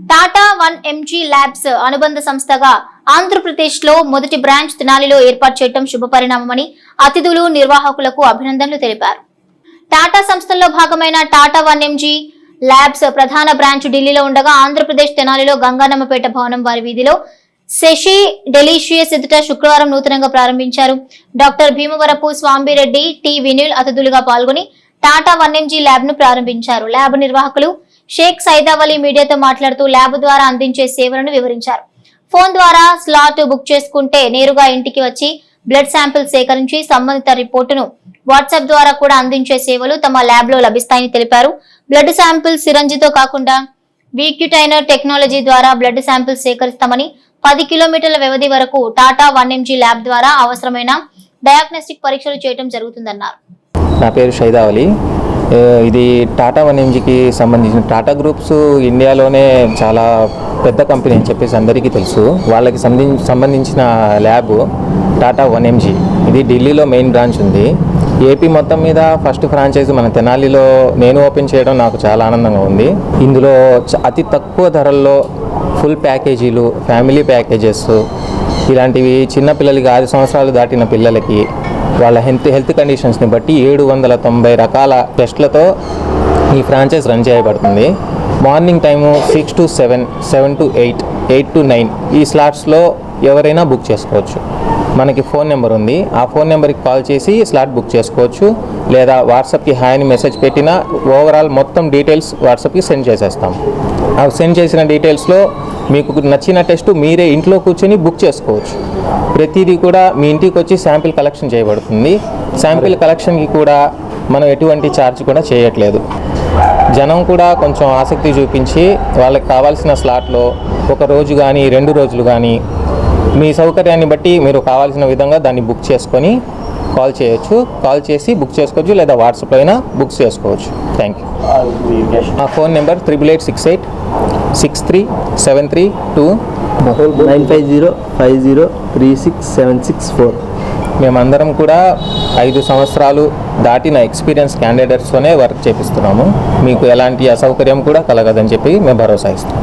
Tata 1mg labs అనుబంధ సంస్థగా ఆంధ్రప్రదేశ్లో మొదటి బ్రాంచ్ తెనాలిలో ఏర్పాటు చేయడం శుభపరిణామమని అతిథులు నిర్వాహకులకు అభినందనలు తెలిపారు. టాటా సంస్థల్లో భాగమైన టాటా 1mg ల్యాబ్స్ ప్రధాన బ్రాంచ్ ఢిల్లీలో ఉండగా ఆంధ్రప్రదేశ్ తెనాలిలో గంగానమ్మపేట భవనం వారి వీధిలో శశి డెలిషియస్ ఎదుట శుక్రవారం నూతనంగా ప్రారంభించారు. డాక్టర్ భీమవరపు స్వామిరెడ్డి, టి వినిల్ అతిథులుగా పాల్గొని టాటా 1mg ల్యాబ్ ను ప్రారంభించారు. ల్యాబ్ నిర్వాహకులు షేక్ సైదావలి మీడియాతో మాట్లాడుతూ ల్యాబ్ ద్వారా అందించే సేవలను వివరించారు. ఫోన్ ద్వారా స్లాట్ బుక్ చేసుకుంటే నేరుగా ఇంటికి వచ్చి బ్లడ్ శాంపిల్ సేకరించి సంబంధిత రిపోర్టును వాట్సాప్ ద్వారా కూడా అందించే సేవలు తమ ల్యాబ్ లో లభిస్తాయని తెలిపారు. బ్లడ్ శాంపిల్ సిరంజితో కాకుండా వీక్యూటైనర్ టెక్నాలజీ ద్వారా బ్లడ్ శాంపిల్ సేకరిస్తామని 10 కిలోమీటర్ల వ్యవధి వరకు టాటా 1mg ల్యాబ్ ద్వారా అవసరమైన డయాగ్నోస్టిక్ పరీక్షలు చేయడం జరుగుతుందన్నారు. నా పేరు సైదావలి. ఇది టాటా 1mgకి సంబంధించిన టాటా గ్రూప్స్ ఇండియాలోనే చాలా పెద్ద కంపెనీ అని చెప్పేసి అందరికీ తెలుసు. వాళ్ళకి సంబంధించిన ల్యాబ్ టాటా 1mg. ఇది ఢిల్లీలో మెయిన్ బ్రాంచ్ ఉంది. ఏపీ మొత్తం మీద ఫస్ట్ ఫ్రాంచైజ్ మన తెనాలిలో నేను ఓపెన్ చేయడం నాకు చాలా ఆనందంగా ఉంది. ఇందులో అతి తక్కువ ధరల్లో ఫుల్ ప్యాకేజీలు, ఫ్యామిలీ ప్యాకేజెస్ ఇలాంటివి చిన్నపిల్లలకి 6 సంవత్సరాలు దాటిన పిల్లలకి వాళ్ళ హెల్త్ కండిషన్స్ని బట్టి 790 రకాల టెస్ట్లతో ఈ ఫ్రాంచైజ్ రన్ చేయబడుతుంది. Morning time 6 to 7, 7 to 8, 8 to 9 ఈ స్లాట్స్లో ఎవరైనా బుక్ చేసుకోవచ్చు. మనకి ఫోన్ నెంబర్ ఉంది. ఆ ఫోన్ నెంబర్కి కాల్ చేసి స్లాట్ బుక్ చేసుకోవచ్చు. లేదా వాట్సాప్కి హాయ్ అని మెసేజ్ పెట్టినా ఓవరాల్ మొత్తం డీటెయిల్స్ వాట్సాప్కి సెండ్ చేసేస్తాం. ఆ సెండ్ చేసిన డీటెయిల్స్లో మీకు నచ్చిన టెస్ట్ మీరే ఇంట్లో కూర్చొని బుక్ చేసుకోవచ్చు. ప్రతిదీ కూడా మీ ఇంటికి వచ్చి శాంపిల్ కలెక్షన్ చేయబడుతుంది. శాంపిల్ కలెక్షన్కి కూడా మనం ఎటువంటి ఛార్జ్ కూడా చేయట్లేదు. జనం కూడా కొంచెం ఆసక్తి చూపించి వాళ్ళకి కావాల్సిన స్లాట్లో ఒక రోజు కానీ 2 రోజులు కానీ మీ సౌకర్యాన్ని బట్టి మీరు కావాల్సిన విధంగా దాన్ని బుక్ చేసుకొని కాల్ చేయొచ్చు. కాల్ చేసి బుక్ చేసుకోవచ్చు, లేదా వాట్సాప్లో అయినా బుక్ చేసుకోవచ్చు. Thank you. మా ఫోన్ నెంబర్ 8868 6373 950503676 మేమందరం కూడా 5 సంవత్సరాలు దాటిన ఎక్స్పీరియన్స్ క్యాండిడేట్స్తోనే వర్క్ చేపిస్తున్నాము. మీకు ఎలాంటి అసౌకర్యం కూడా కలగదని చెప్పి మేము భరోసా ఇస్తాం.